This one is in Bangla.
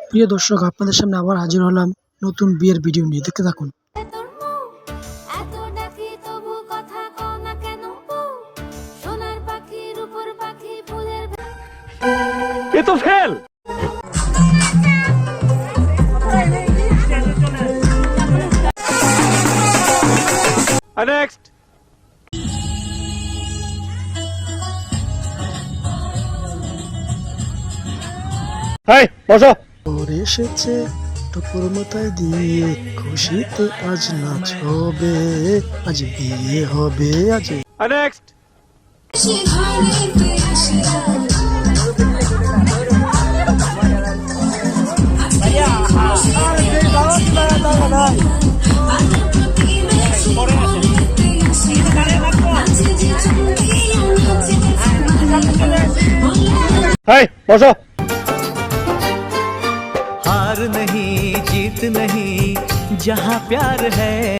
প্রিয় দর্শক, আপনাদের সামনে আবার হাজির হলাম নতুন বিয়ের ভিডিও নিয়ে। দেখতে থাকুন। ये तो फेल। नेक्स्ट। हाय बसो। ওর এসেছে টুকুর মাথায় দিয়ে, খুশিতে আজ নাচ হবে, আজ বিয়ে হবে, আজ। नेक्स्ट। हाय बसो। हार नहीं जीत नहीं, जहाँ प्यार है।